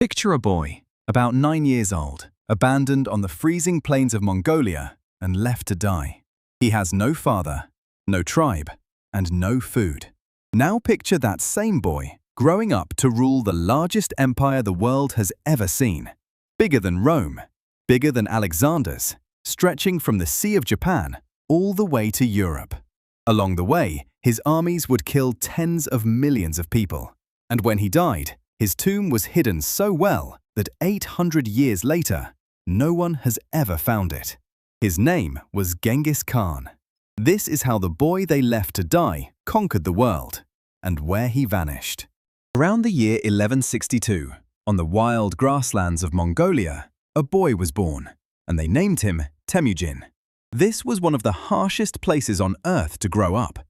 Picture a boy, about 9 years old, abandoned on the freezing plains of Mongolia and left to die. He has no father, no tribe, and no food. Now picture that same boy growing up to rule the largest empire the world has ever seen. Bigger than Rome, bigger than Alexander's, stretching from the Sea of Japan all the way to Europe. Along the way, his armies would kill tens of millions of people. And when he died, his tomb was hidden so well that 800 years later, no one has ever found it. His name was Genghis Khan. This is how the boy they left to die conquered the world, and where he vanished. Around the year 1162, on the wild grasslands of Mongolia, a boy was born, and they named him Temujin. This was one of the harshest places on earth to grow up.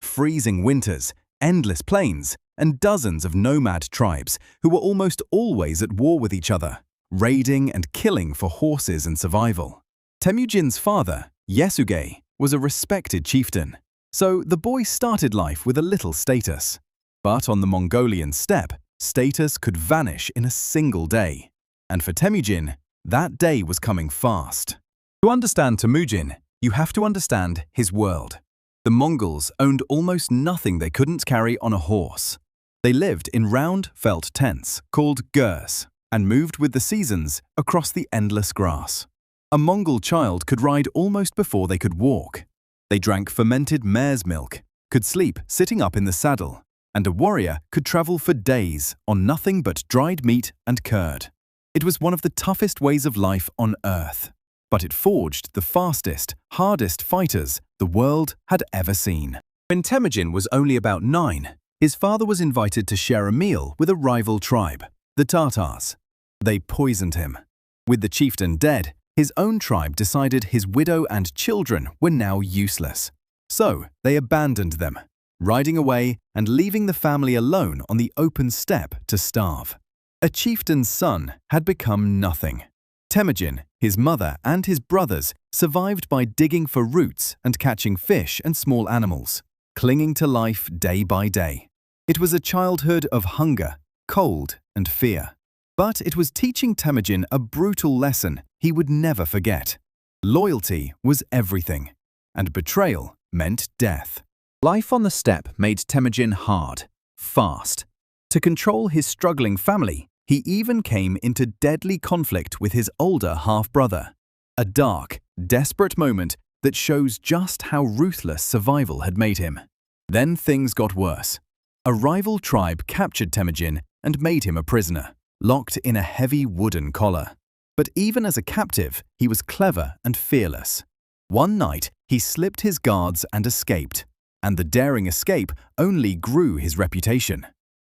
Freezing winters, endless plains, and dozens of nomad tribes who were almost always at war with each other, raiding and killing for horses and survival. Temujin's father, Yasuge, was a respected chieftain, so the boy started life with a little status. But on the Mongolian steppe, status could vanish in a single day. And for Temujin, that day was coming fast. To understand Temujin, you have to understand his world. The Mongols owned almost nothing they couldn't carry on a horse. They lived in round felt tents called gurs and moved with the seasons across the endless grass. A Mongol child could ride almost before they could walk. They drank fermented mare's milk, could sleep sitting up in the saddle, and a warrior could travel for days on nothing but dried meat and curd. It was one of the toughest ways of life on earth, but it forged the fastest, hardest fighters the world had ever seen. When Temujin was only about 9, his father was invited to share a meal with a rival tribe, the Tatars. They poisoned him. With the chieftain dead, his own tribe decided his widow and children were now useless. So they abandoned them, riding away and leaving the family alone on the open steppe to starve. A chieftain's son had become nothing. Temujin, his mother and his brothers survived by digging for roots and catching fish and small animals, clinging to life day by day. It was a childhood of hunger, cold, and fear. But it was teaching Temujin a brutal lesson he would never forget. Loyalty was everything, and betrayal meant death. Life on the steppe made Temujin hard, fast. To control his struggling family, he even came into deadly conflict with his older half-brother. A dark, desperate moment that shows just how ruthless survival had made him. Then things got worse. A rival tribe captured Temujin and made him a prisoner, locked in a heavy wooden collar. But even as a captive, he was clever and fearless. One night, he slipped his guards and escaped, and the daring escape only grew his reputation.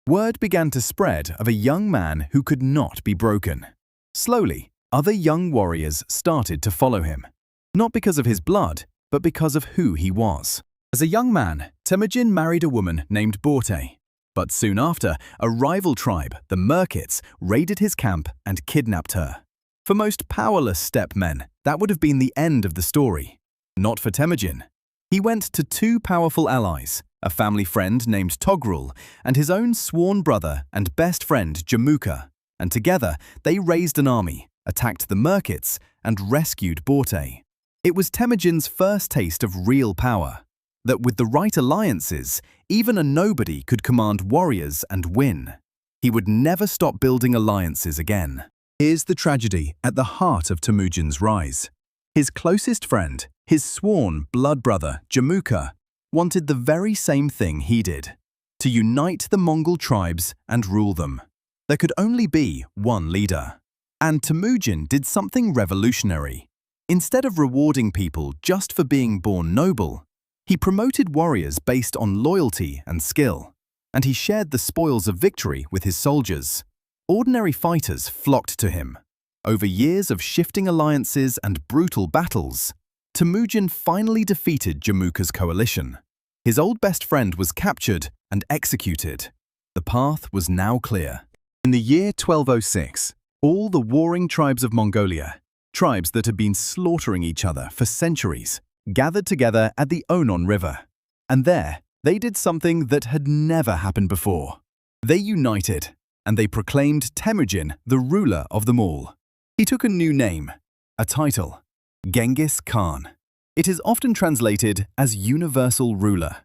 Word began to spread of a young man who could not be broken. Slowly, other young warriors started to follow him, not because of his blood, but because of who he was. As a young man, Temujin married a woman named Borte. But soon after, a rival tribe, the Merkits, raided his camp and kidnapped her. For most powerless steppe men, that would have been the end of the story. Not for Temujin. He went to 2 powerful allies, a family friend named Togrul and his own sworn brother and best friend Jamuka, and together they raised an army, attacked the Merkits, and rescued Borte. It was Temujin's first taste of real power. That with the right alliances, even a nobody could command warriors and win. He would never stop building alliances again. Here's the tragedy at the heart of Temujin's rise. His closest friend, his sworn blood brother, Jamuka, wanted the very same thing he did, to unite the Mongol tribes and rule them. There could only be one leader. And Temujin did something revolutionary. Instead of rewarding people just for being born noble, he promoted warriors based on loyalty and skill, and he shared the spoils of victory with his soldiers. Ordinary fighters flocked to him. Over years of shifting alliances and brutal battles, Temujin finally defeated Jamuka's coalition. His old best friend was captured and executed. The path was now clear. In the year 1206, all the warring tribes of Mongolia, tribes that had been slaughtering each other for centuries, gathered together at the Onon River. And there, they did something that had never happened before. They united. and they proclaimed Temujin the ruler of them all. He took a new name, a title, Genghis Khan. It is often translated as universal ruler.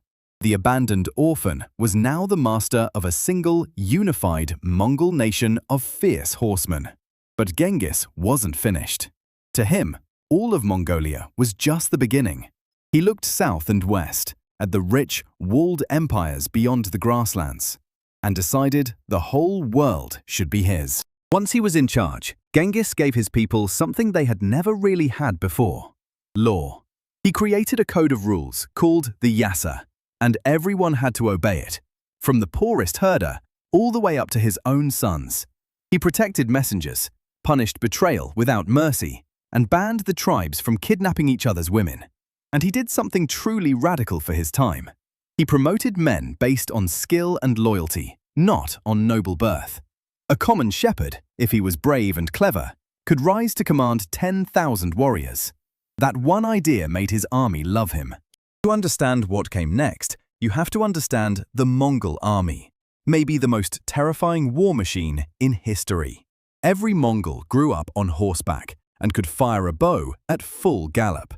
The abandoned orphan was now the master of a single, unified Mongol nation of fierce horsemen. But Genghis wasn't finished. To him, all of Mongolia was just the beginning. He looked south and west at the rich, walled empires beyond the grasslands and decided the whole world should be his. Once he was in charge, Genghis gave his people something they had never really had before: law. He created a code of rules called the Yasa, and everyone had to obey it, from the poorest herder all the way up to his own sons. He protected messengers, punished betrayal without mercy, and banned the tribes from kidnapping each other's women. And he did something truly radical for his time. He promoted men based on skill and loyalty, not on noble birth. A common shepherd, if he was brave and clever, could rise to command 10,000 warriors. That one idea made his army love him. To understand what came next, you have to understand the Mongol army, maybe the most terrifying war machine in history. Every Mongol grew up on horseback and could fire a bow at full gallop.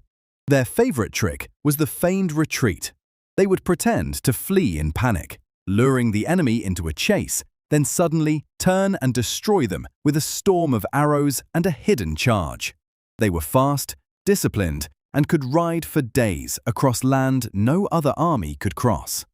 Their favorite trick was the feigned retreat. They would pretend to flee in panic, luring the enemy into a chase, then suddenly turn and destroy them with a storm of arrows and a hidden charge. They were fast, disciplined, and could ride for days across land no other army could cross.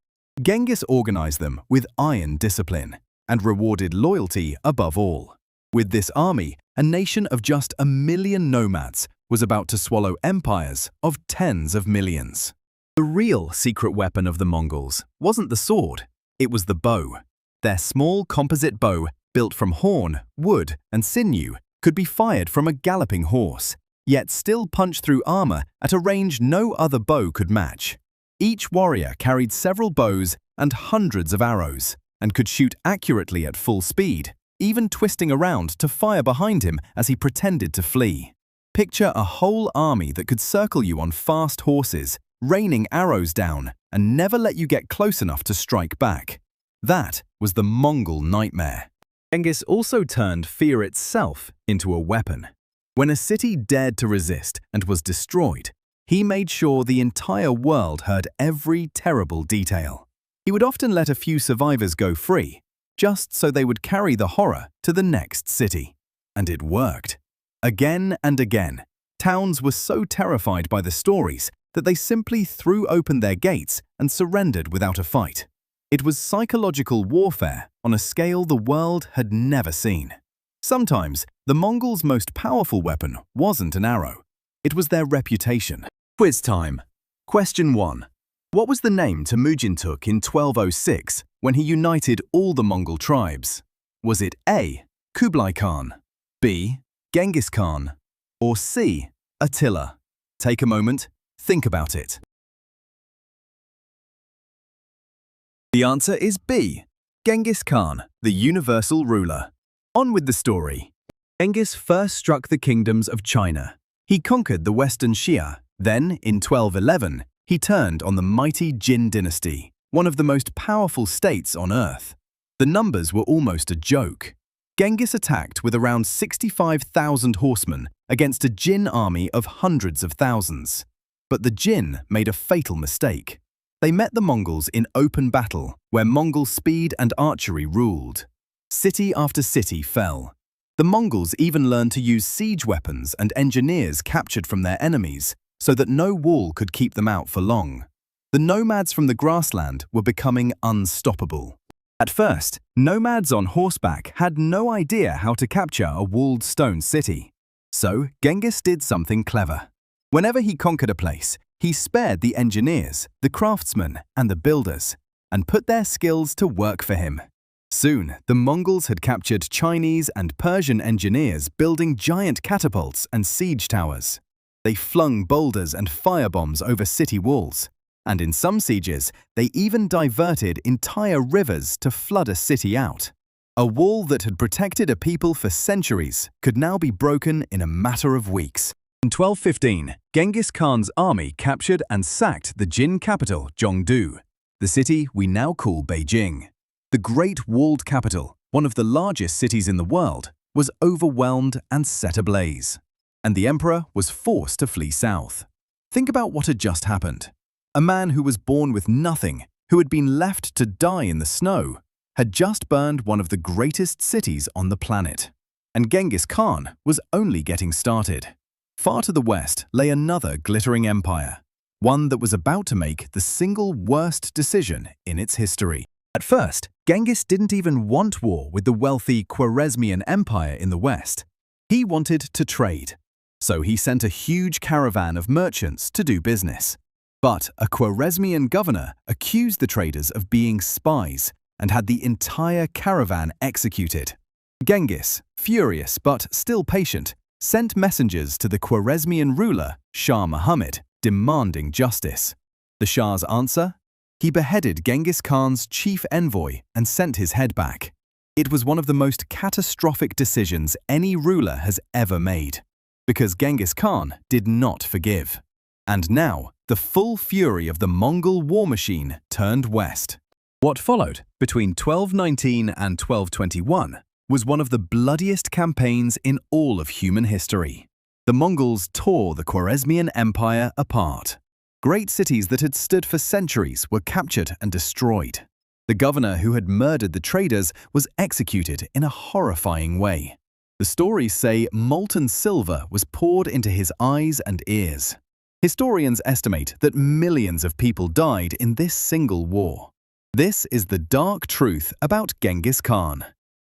Genghis organized them with iron discipline and rewarded loyalty above all. With this army, a nation of just 1 million nomads was about to swallow empires of tens of millions. The real secret weapon of the Mongols wasn't the sword, it was the bow. Their small composite bow, built from horn, wood, and sinew, could be fired from a galloping horse, yet still punch through armor at a range no other bow could match. Each warrior carried several bows and hundreds of arrows, and could shoot accurately at full speed, even twisting around to fire behind him as he pretended to flee. Picture a whole army that could circle you on fast horses, raining arrows down, and never let you get close enough to strike back. That was the Mongol nightmare. Genghis also turned fear itself into a weapon. When a city dared to resist and was destroyed, he made sure the entire world heard every terrible detail. He would often let a few survivors go free, just so they would carry the horror to the next city. And it worked. Again and again, towns were so terrified by the stories that they simply threw open their gates and surrendered without a fight. It was psychological warfare on a scale the world had never seen. Sometimes, the Mongols' most powerful weapon wasn't an arrow. It was their reputation. Quiz time. Question 1. What was the name Temujin took in 1206 when he united all the Mongol tribes? Was it A. Kublai Khan, B. Genghis Khan, or C. Attila? Take a moment, think about it. The answer is B. Genghis Khan, the universal ruler. On with the story. Genghis first struck the kingdoms of China. He conquered the Western Xia. Then, in 1211, he turned on the mighty Jin dynasty, one of the most powerful states on earth. The numbers were almost a joke. Genghis attacked with around 65,000 horsemen against a Jin army of hundreds of thousands. But the Jin made a fatal mistake. They met the Mongols in open battle, where Mongol speed and archery ruled. City after city fell. The Mongols even learned to use siege weapons and engineers captured from their enemies, so that no wall could keep them out for long. The nomads from the grassland were becoming unstoppable. At first, nomads on horseback had no idea how to capture a walled stone city. So Genghis did something clever. Whenever he conquered a place, he spared the engineers, the craftsmen, and the builders, and put their skills to work for him. Soon, the Mongols had captured Chinese and Persian engineers building giant catapults and siege towers. They flung boulders and firebombs over city walls, and in some sieges, they even diverted entire rivers to flood a city out. A wall that had protected a people for centuries could now be broken in a matter of weeks. In 1215, Genghis Khan's army captured and sacked the Jin capital, Zhongdu, the city we now call Beijing. The great walled capital one of the largest cities in the world, was overwhelmed and set ablaze, and the emperor was forced to flee south. Think about what had just happened. A man who was born with nothing, who had been left to die in the snow, had just burned one of the greatest cities on the planet. And Genghis Khan was only getting started. Far to the west lay another glittering empire, one that was about to make the single worst decision in its history. At first, Genghis didn't even want war with the wealthy Khwarezmian Empire in the west. He wanted to trade, so he sent a huge caravan of merchants to do business. But a Khwarezmian governor accused the traders of being spies and had the entire caravan executed. Genghis, furious but still patient, sent messengers to the Khwarezmian ruler, Shah Muhammad, demanding justice. The Shah's answer? He beheaded Genghis Khan's chief envoy and sent his head back. It was one of the most catastrophic decisions any ruler has ever made, because Genghis Khan did not forgive. And now, the full fury of the Mongol war machine turned west. What followed between 1219 and 1221 was one of the bloodiest campaigns in all of human history. The Mongols tore the Khwarezmian Empire apart. Great cities that had stood for centuries were captured and destroyed. The governor who had murdered the traders was executed in a horrifying way. The stories say molten silver was poured into his eyes and ears. Historians estimate that millions of people died in this single war. This is the dark truth about Genghis Khan.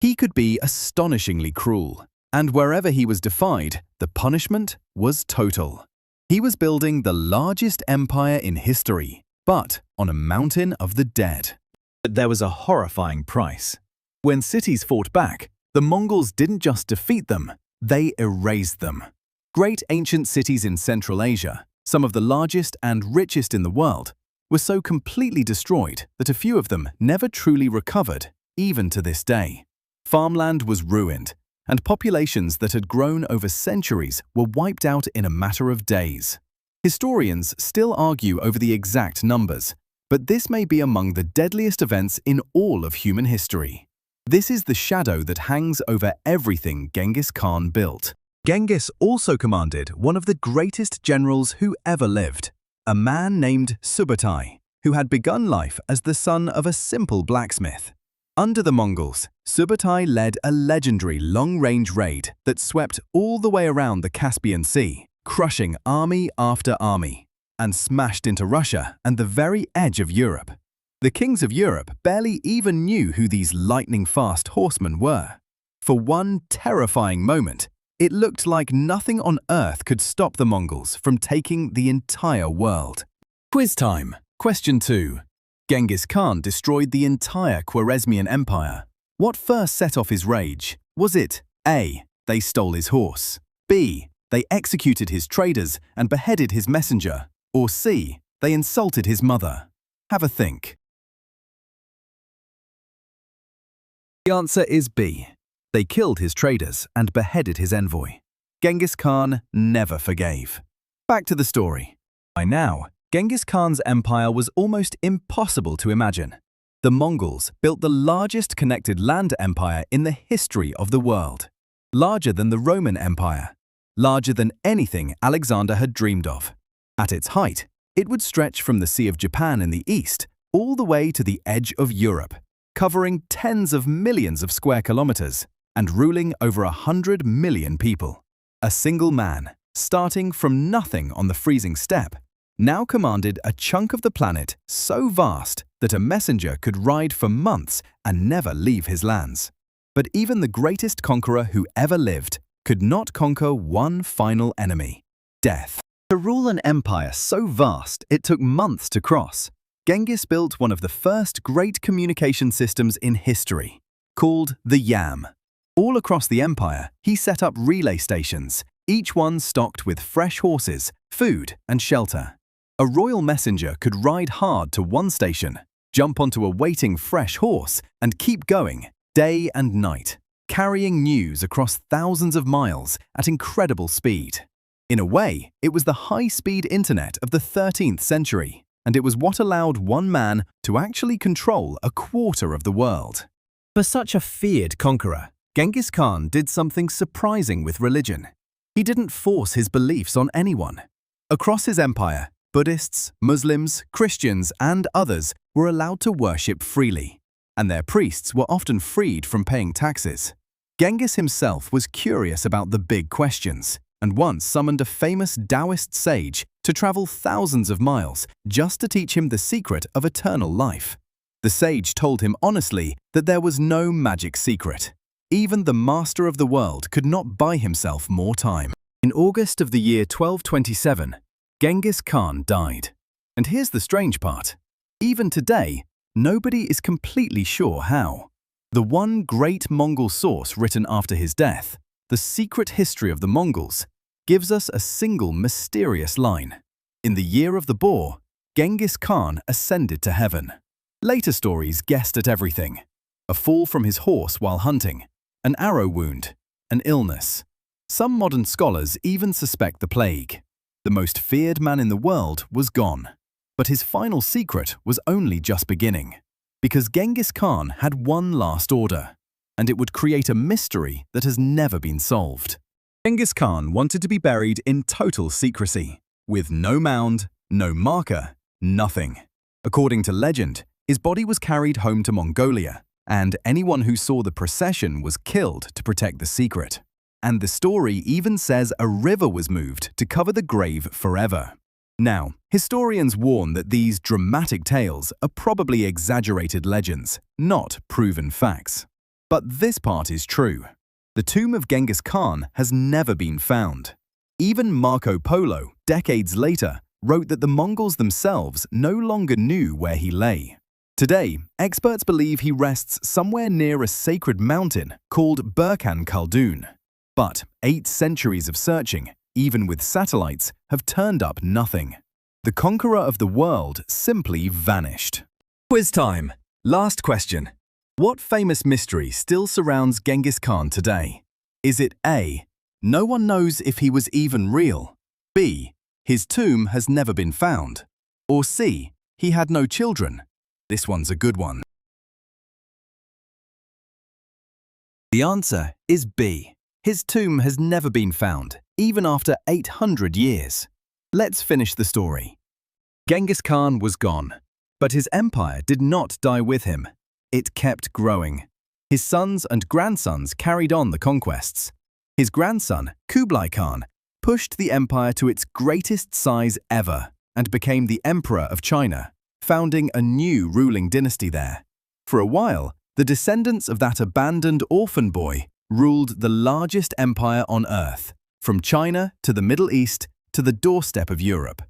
He could be astonishingly cruel, and wherever he was defied, the punishment was total. He was building the largest empire in history, but on a mountain of the dead. But there was a horrifying price. When cities fought back, the Mongols didn't just defeat them, they erased them. Great ancient cities in Central Asia, some of the largest and richest in the world, were so completely destroyed that a few of them never truly recovered, even to this day. Farmland was ruined, and populations that had grown over centuries were wiped out in a matter of days. Historians still argue over the exact numbers, but this may be among the deadliest events in all of human history. This is the shadow that hangs over everything Genghis Khan built. Genghis also commanded one of the greatest generals who ever lived, a man named Subutai, who had begun life as the son of a simple blacksmith. Under the Mongols, Subutai led a legendary long-range raid that swept all the way around the Caspian Sea, crushing army after army, and smashed into Russia and the very edge of Europe. The kings of Europe barely even knew who these lightning-fast horsemen were. For one terrifying moment, it looked like nothing on earth could stop the Mongols from taking the entire world. Quiz time. Question 2. Genghis Khan destroyed the entire Khwarezmian Empire. What first set off his rage? Was it A. They stole his horse, B. They executed his traders and beheaded his messenger, or C. They insulted his mother? Have a think. The answer is B. They killed his traders and beheaded his envoy. Genghis Khan never forgave. Back to the story. By now, Genghis Khan's empire was almost impossible to imagine. The Mongols built the largest connected land empire in the history of the world. Larger than the Roman Empire. Larger than anything Alexander had dreamed of. At its height, it would stretch from the Sea of Japan in the east all the way to the edge of Europe, covering tens of millions of square kilometers and ruling over 100 million people. A single man, starting from nothing on the freezing steppe, now commanded a chunk of the planet so vast that a messenger could ride for months and never leave his lands. But even the greatest conqueror who ever lived could not conquer one final enemy: death. To rule an empire so vast it took months to cross, Genghis built one of the first great communication systems in history, called the Yam. All across the empire, he set up relay stations, each one stocked with fresh horses, food, and shelter. A royal messenger could ride hard to one station, jump onto a waiting fresh horse, and keep going, day and night, carrying news across thousands of miles at incredible speed. In a way, it was the high-speed internet of the 13th century, and it was what allowed one man to actually control a quarter of the world. For such a feared conqueror, Genghis Khan did something surprising with religion. He didn't force his beliefs on anyone. Across his empire, Buddhists, Muslims, Christians, and others were allowed to worship freely, and their priests were often freed from paying taxes. Genghis himself was curious about the big questions, and once summoned a famous Taoist sage to travel thousands of miles just to teach him the secret of eternal life. The sage told him honestly that there was no magic secret. Even the master of the world could not buy himself more time. In August of the year 1227, Genghis Khan died. And here's the strange part. Even today, nobody is completely sure how. The one great Mongol source written after his death, The Secret History of the Mongols, gives us a single mysterious line. In the year of the boar, Genghis Khan ascended to heaven. Later stories guessed at everything. A fall from his horse while hunting, an arrow wound, an illness. Some modern scholars even suspect the plague. The most feared man in the world was gone. But his final secret was only just beginning. Because Genghis Khan had one last order, and it would create a mystery that has never been solved. Genghis Khan wanted to be buried in total secrecy, with no mound, no marker, nothing. According to legend, his body was carried home to Mongolia, and anyone who saw the procession was killed to protect the secret. And the story even says a river was moved to cover the grave forever. Now, historians warn that these dramatic tales are probably exaggerated legends, not proven facts. But this part is true. The tomb of Genghis Khan has never been found. Even Marco Polo, decades later, wrote that the Mongols themselves no longer knew where he lay. Today, experts believe he rests somewhere near a sacred mountain called Burkhan Khaldun. But 8 centuries of searching, even with satellites, have turned up nothing. The conqueror of the world simply vanished. Quiz time. Last question. What famous mystery still surrounds Genghis Khan today? Is it A, no one knows if he was even real? B, his tomb has never been found? Or C, he had no children? This one's a good one. The answer is B. His tomb has never been found, even after 800 years. Let's finish the story. Genghis Khan was gone, but his empire did not die with him. It kept growing. His sons and grandsons carried on the conquests. His grandson, Kublai Khan, pushed the empire to its greatest size ever and became the Emperor of China, founding a new ruling dynasty there. For a while, the descendants of that abandoned orphan boy ruled the largest empire on earth, from China to the Middle East to the doorstep of Europe.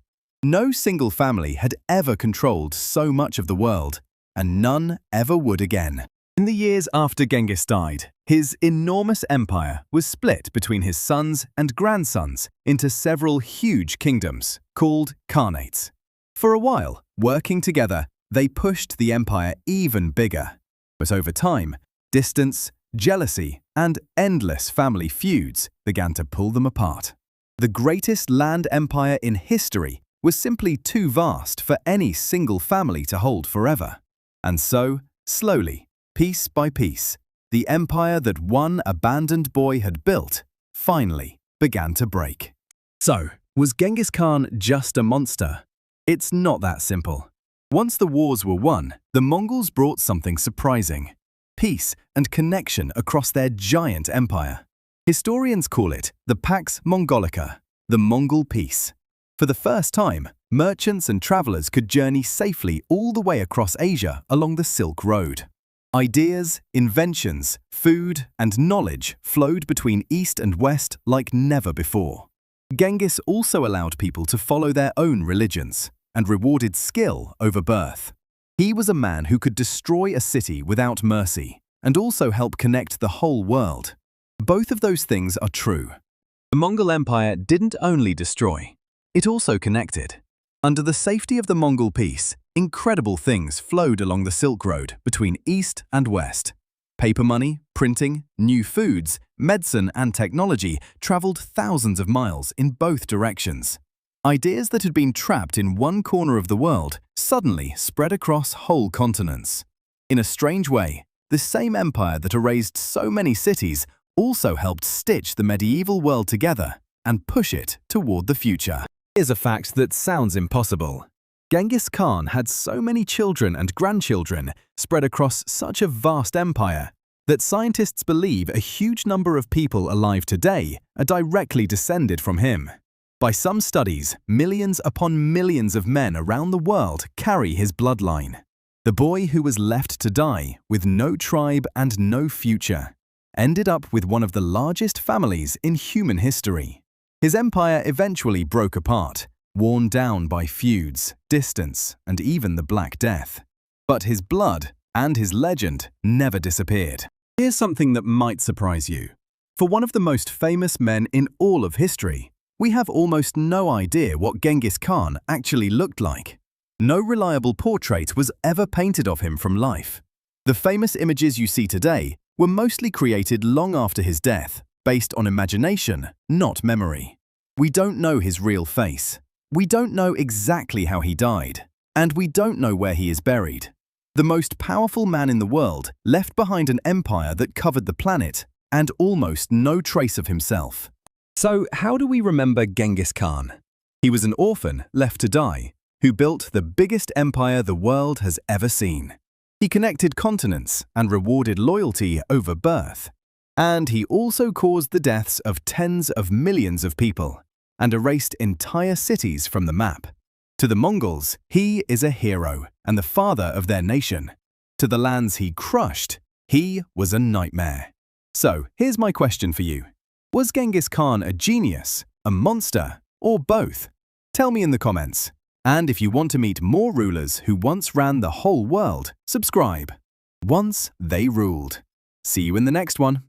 No single family had ever controlled so much of the world, and none ever would again. In the years after Genghis died, his enormous empire was split between his sons and grandsons into several huge kingdoms, called Khanates. For a while, working together, they pushed the empire even bigger. But over time, distance, jealousy, and endless family feuds began to pull them apart. The greatest land empire in history was simply too vast for any single family to hold forever. And so, slowly, piece by piece, the empire that one abandoned boy had built finally began to break. So, was Genghis Khan just a monster? It's not that simple. Once the wars were won, the Mongols brought something surprising: peace and connection across their giant empire. Historians call it the Pax Mongolica, the Mongol peace. For the first time, merchants and travelers could journey safely all the way across Asia along the Silk Road. Ideas, inventions, food, and knowledge flowed between East and West like never before. Genghis also allowed people to follow their own religions and rewarded skill over birth. He was a man who could destroy a city without mercy and also help connect the whole world. Both of those things are true. The Mongol Empire didn't only destroy, it also connected. Under the safety of the Mongol peace, incredible things flowed along the Silk Road between East and West. Paper money, printing, new foods, medicine, and technology traveled thousands of miles in both directions. Ideas that had been trapped in one corner of the world suddenly spread across whole continents. In a strange way, the same empire that erased so many cities also helped stitch the medieval world together and push it toward the future. Here's a fact that sounds impossible. Genghis Khan had so many children and grandchildren spread across such a vast empire that scientists believe a huge number of people alive today are directly descended from him. By some studies, millions upon millions of men around the world carry his bloodline. The boy who was left to die with no tribe and no future ended up with one of the largest families in human history. His empire eventually broke apart, worn down by feuds, distance, and even the Black Death. But his blood and his legend never disappeared. Here's something that might surprise you. For one of the most famous men in all of history, we have almost no idea what Genghis Khan actually looked like. No reliable portrait was ever painted of him from life. The famous images you see today were mostly created long after his death, based on imagination, not memory. We don't know his real face. We don't know exactly how he died, and we don't know where he is buried. The most powerful man in the world left behind an empire that covered the planet and almost no trace of himself. So how do we remember Genghis Khan? He was an orphan left to die, who built the biggest empire the world has ever seen. He connected continents and rewarded loyalty over birth. And he also caused the deaths of tens of millions of people and erased entire cities from the map. To the Mongols, he is a hero and the father of their nation. To the lands he crushed, he was a nightmare. So here's my question for you. Was Genghis Khan a genius, a monster, or both? Tell me in the comments. And if you want to meet more rulers who once ran the whole world, subscribe. Once they ruled. See you in the next one.